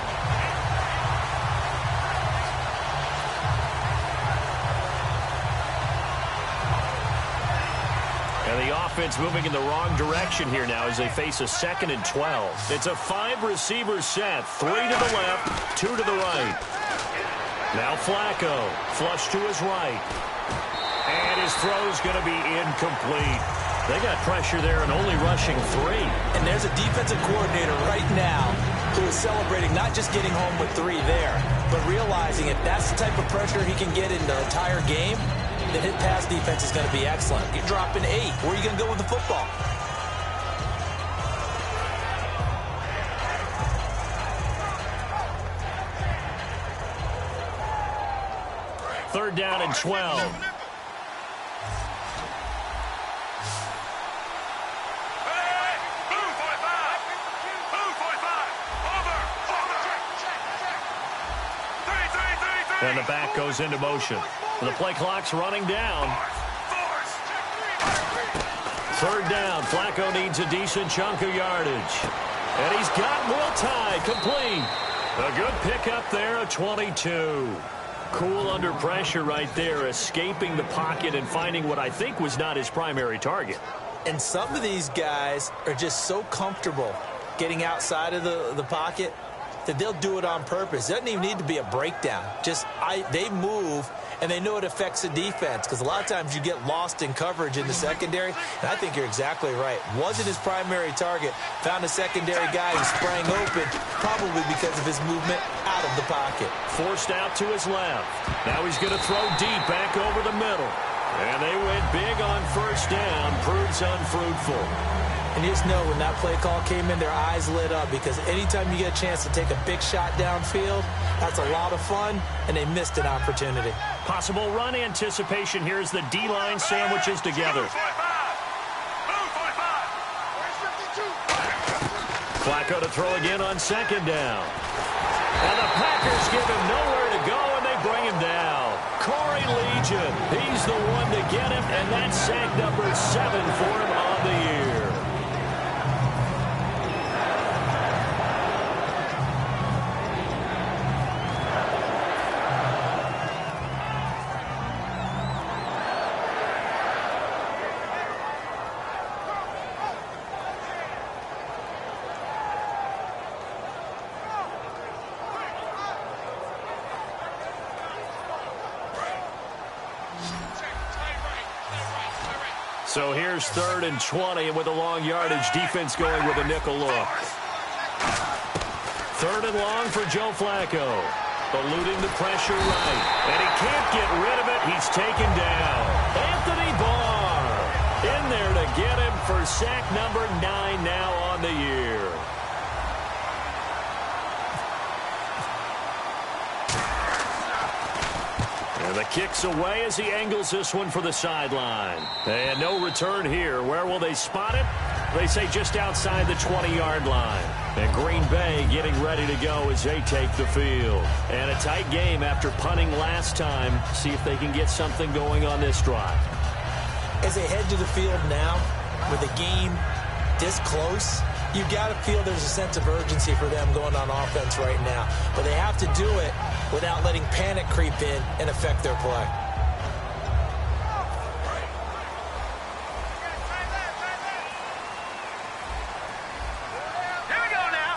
[SPEAKER 4] And the offense moving in the wrong direction here now as they face a 2nd and 12. It's a 5-receiver set, 3 to the left, 2 to the right. Now Flacco, flush to his right. And his throw's going to be incomplete. They got pressure there and only rushing 3.
[SPEAKER 5] And there's a defensive coordinator right now who is celebrating not just getting home with 3 there, but realizing if that's the type of pressure he can get in the entire game, then his pass defense is going to be excellent. You're dropping 8. Where are you going to go with the football?
[SPEAKER 4] Third down and 12. And the back goes into motion. The play clock's running down. 3rd down. Flacco needs a decent chunk of yardage. And he's got Will Tye complete. A good pickup there, a 22. Cool under pressure right there, escaping the pocket and finding what I think was not his primary target.
[SPEAKER 5] And some of these guys are just so comfortable getting outside of the pocket that they'll do it on purpose. It doesn't even need to be a breakdown. Just they move and they know it affects the defense because a lot of times you get lost in coverage in the secondary, and I think you're exactly right. Wasn't his primary target. Found a secondary guy who sprang open, probably because of his movement out of the pocket.
[SPEAKER 4] Forced out to his left. Now he's going to throw deep back over the middle. And they went big on first down. Proves unfruitful.
[SPEAKER 5] And you just know when that play call came in, their eyes lit up because anytime you get a chance to take a big shot downfield, that's a lot of fun, and they missed an opportunity.
[SPEAKER 4] Possible run anticipation here as the D-line sandwiches together. Flacco to throw again on second down. And the Packers give him nowhere to go, and they bring him down. Corey Legion, he's the one to get him, and that's sack number 7 for him on the year. So here's 3rd and 20, and with a long yardage, defense going with a nickel look. 3rd and long for Joe Flacco. Eluding the pressure right. And he can't get rid of it. He's taken down. Anthony Barr in there to get him for sack number 9 now on the year. And the kick's away as he angles this one for the sideline. And no return here. Where will they spot it? They say just outside the 20-yard line. And Green Bay getting ready to go as they take the field. And a tight game after punting last time. See if they can get something going on this drive.
[SPEAKER 5] As they head to the field now, with the game this close, you got to feel there's a sense of urgency for them going on offense right now. But they have to do it without letting panic creep in and affect their play.
[SPEAKER 6] Here we go now.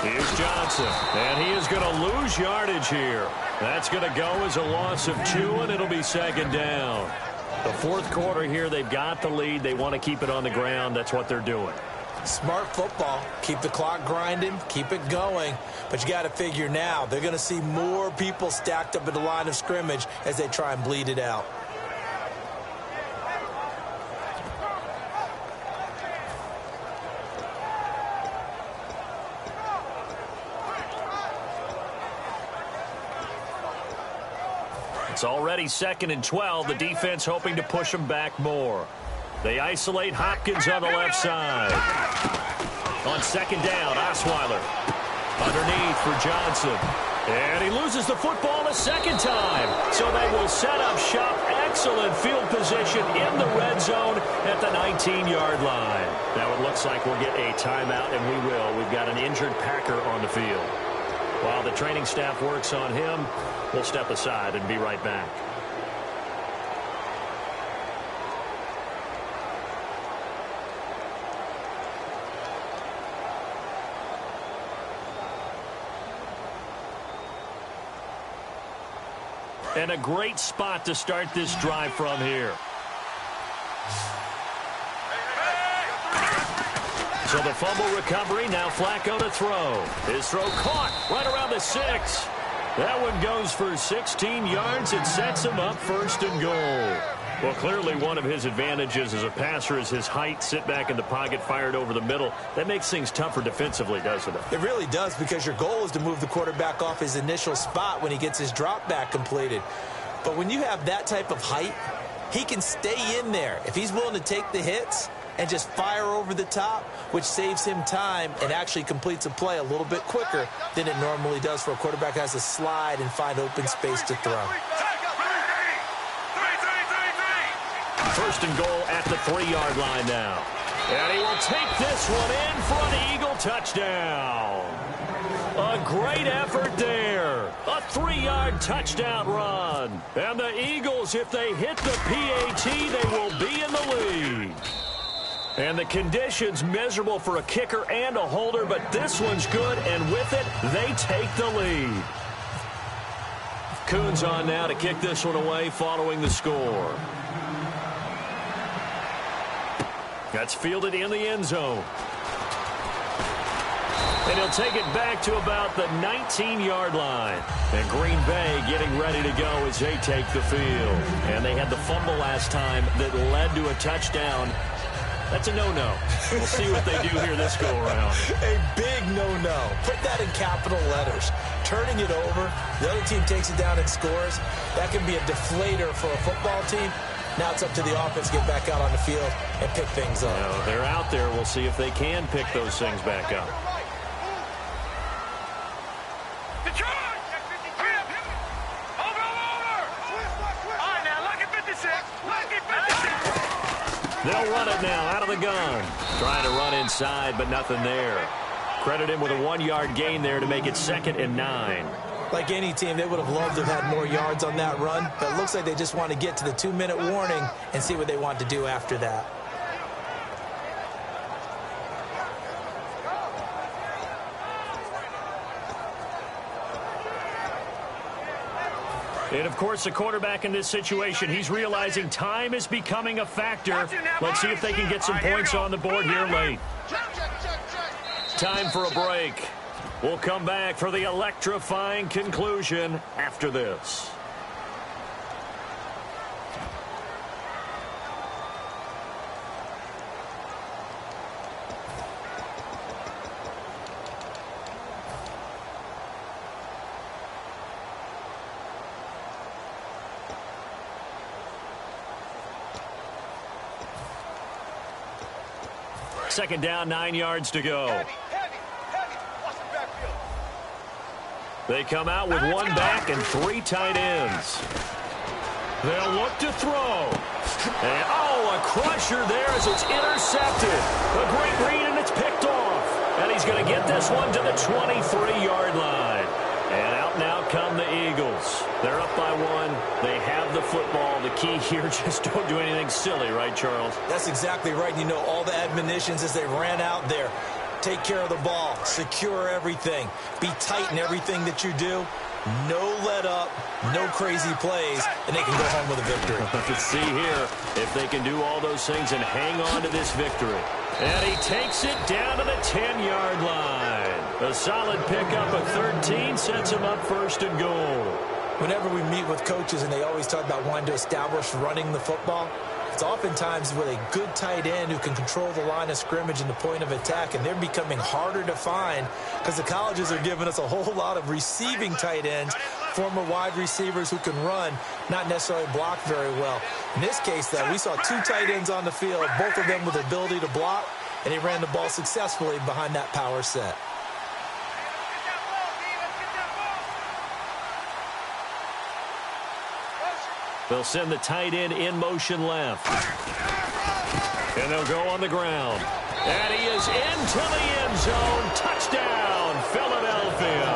[SPEAKER 4] Here's Johnson, and he is going to lose yardage here. That's going to go as a loss of 2, and it'll be 2nd down. The 4th quarter here, they've got the lead. They want to keep it on the ground. That's what they're doing.
[SPEAKER 5] Smart football. Keep the clock grinding. Keep it going. But you got to figure now they're going to see more people stacked up at the line of scrimmage as they try and bleed it out.
[SPEAKER 4] It's already 2nd and 12. The defense hoping to push them back more. They isolate Hopkins on the left side. On 2nd down, Osweiler. Underneath for Johnson. And he loses the football a 2nd time. So they will set up shop. Excellent field position in the red zone at the 19-yard line. Now it looks like we'll get a timeout, and we will. We've got an injured Packer on the field. While the training staff works on him, we'll step aside and be right back. And a great spot to start this drive from here. So the fumble recovery, now Flacco to throw. His throw caught right around the 6. That one goes for 16 yards. It sets him up 1st and goal. Well, clearly one of his advantages as a passer is his height. Sit back in the pocket, fired over the middle. That makes things tougher defensively, doesn't it?
[SPEAKER 5] It really does, because your goal is to move the quarterback off his initial spot when he gets his drop back completed. But when you have that type of height, he can stay in there. If he's willing to take the hits and just fire over the top, which saves him time and actually completes a play a little bit quicker than it normally does for a quarterback who has to slide and find open space to throw.
[SPEAKER 4] 1st and goal at the 3-yard line now. And he will take this one in for an Eagle touchdown. A great effort there. A 3-yard touchdown run. And the Eagles, if they hit the PAT, they will be in the lead. And the conditions miserable for a kicker and a holder, but this one's good, and with it, they take the lead. Coons on now to kick this one away following the score. That's fielded in the end zone. And he'll take it back to about the 19-yard line. And Green Bay getting ready to go as they take the field. And they had the fumble last time that led to a touchdown. That's a no-no. We'll see what they do here this go-around.
[SPEAKER 5] A big no-no. Put that in capital letters. Turning it over, the other team takes it down and scores. That can be a deflator for a football team. Now it's up to the offense to get back out on the field and pick things up.
[SPEAKER 4] Now, they're out there. We'll see if they can pick those things back up. They'll run it now out of the gun. Trying to run inside, but nothing there. Credit him with a 1-yard gain there to make it 2nd and 9.
[SPEAKER 5] Like any team, they would have loved to have had more yards on that run, but it looks like they just want to get to the 2-minute warning and see what they want to do after that.
[SPEAKER 4] And, of course, the quarterback in this situation, he's realizing time is becoming a factor. Let's see if they can get some points on the board here late. Time for a break. We'll come back for the electrifying conclusion after this. Second down, 9 yards to go. They come out with one back and 3 tight ends. They'll look to throw. And, a crusher there as it's intercepted. A great read, and it's picked off. And he's going to get this one to the 23-yard line. And out now come the Eagles. They're up by 1. They have the football. The key here, just don't do anything silly, right, Charles?
[SPEAKER 5] That's exactly right. You know, all the admonitions as they ran out there. Take care of the ball. Secure everything. Be tight in everything that you do. No let up. No crazy plays. And they can go home with a victory.
[SPEAKER 4] Let's see here if they can do all those things and hang on to this victory. And he takes it down to the 10-yard line. A solid pickup of 13 sets him up 1st and goal.
[SPEAKER 5] Whenever we meet with coaches and they always talk about wanting to establish running the football, it's oftentimes with a good tight end who can control the line of scrimmage and the point of attack, and they're becoming harder to find because the colleges are giving us a whole lot of receiving tight ends, former wide receivers who can run, not necessarily block very well. In this case, though, we saw 2 tight ends on the field, both of them with the ability to block, and he ran the ball successfully behind that power set.
[SPEAKER 4] They'll send the tight end in motion left. And they'll go on the ground. And he is into the end zone. Touchdown, Philadelphia.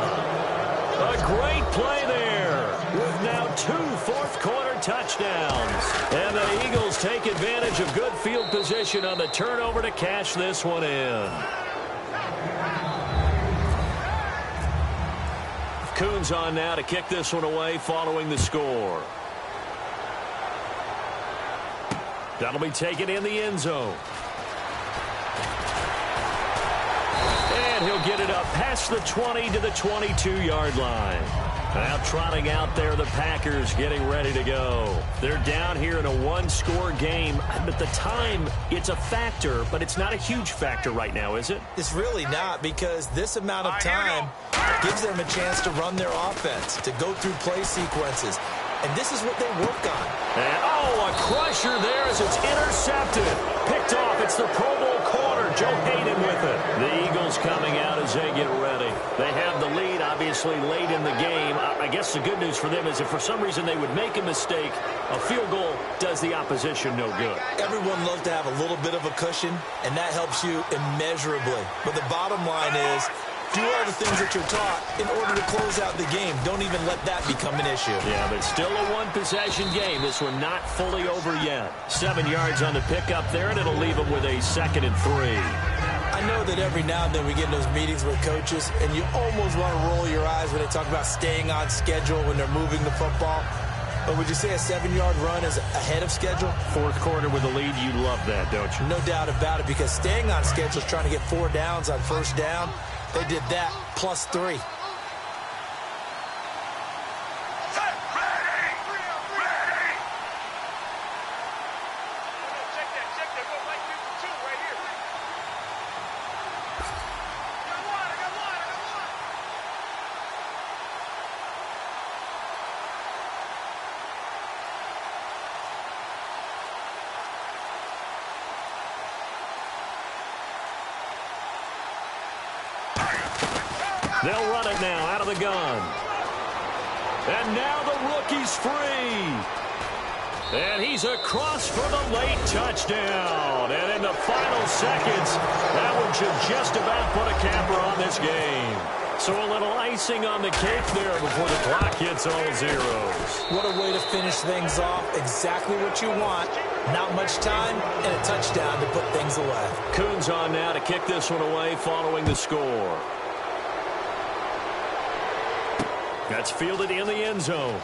[SPEAKER 4] A great play there with now 2 fourth-quarter touchdowns. And the Eagles take advantage of good field position on the turnover to cash this one in. Coons on now to kick this one away following the score. That'll be taken in the end zone. And he'll get it up past the 20 to the 22-yard line. Now trotting out there, the Packers getting ready to go. They're down here in a 1-score game. But the time, it's a factor, but it's not a huge factor right now, is it?
[SPEAKER 5] It's really not, because this amount of time gives them a chance to run their offense, to go through play sequences. And this is what they work on.
[SPEAKER 4] And, a crusher there as it's intercepted. Picked off. It's the Pro Bowl corner. Joe Hayden with it. The Eagles coming out as they get ready. They have the lead, obviously, late in the game. I guess the good news for them is if for some reason they would make a mistake, a field goal does the opposition no good.
[SPEAKER 5] Everyone loves to have a little bit of a cushion, and that helps you immeasurably. But the bottom line is, do all the things that you're taught in order to close out the game. Don't even let that become an issue.
[SPEAKER 4] Yeah, but still a 1-possession game. This one not fully over yet. 7 yards on the pickup there, and it'll leave them with a 2nd and 3.
[SPEAKER 5] I I know that every now and then we get in those meetings with coaches, and you almost want to roll your eyes when they talk about staying on schedule when they're moving the football. But would you say a 7-yard run is ahead of schedule?
[SPEAKER 4] Fourth quarter with a lead, you love that, don't you?
[SPEAKER 5] No doubt about it, because staying on schedule is trying to get 4 downs on first down. They did that plus 3.
[SPEAKER 4] They'll run it now out of the gun. And now the rookie's free. And he's across for the late touchdown. And in the final seconds, that one should just about put a capper on this game. So a little icing on the cake there before the clock hits all zeros.
[SPEAKER 5] What a way to finish things off. Exactly what you want. Not much time and a touchdown to put things away.
[SPEAKER 4] Coons on now to kick this one away following the score. That's fielded in the end zone.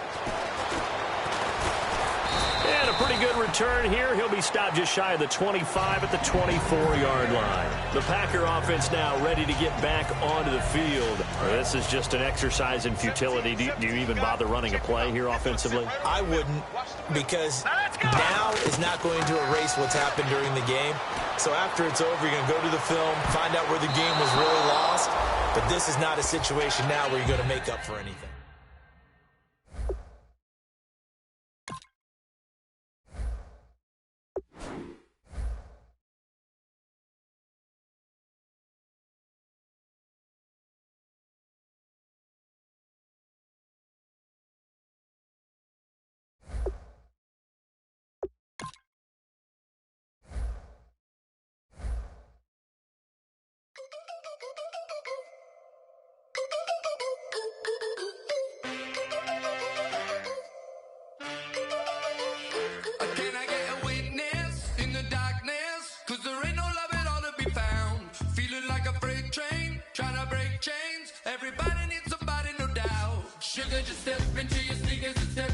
[SPEAKER 4] And a pretty good return here. He'll be stopped just shy of the 25 at the 24-yard line. The Packer offense now ready to get back onto the field. This is just an exercise in futility. Do you even bother running a play here offensively?
[SPEAKER 5] I wouldn't, because now is not going to erase what's happened during the game. So after it's over, you're going to go to the film, find out where the game was really lost. But this is not a situation now where you're going to make up for anything.
[SPEAKER 7] Sugar, just step into your sneakers and step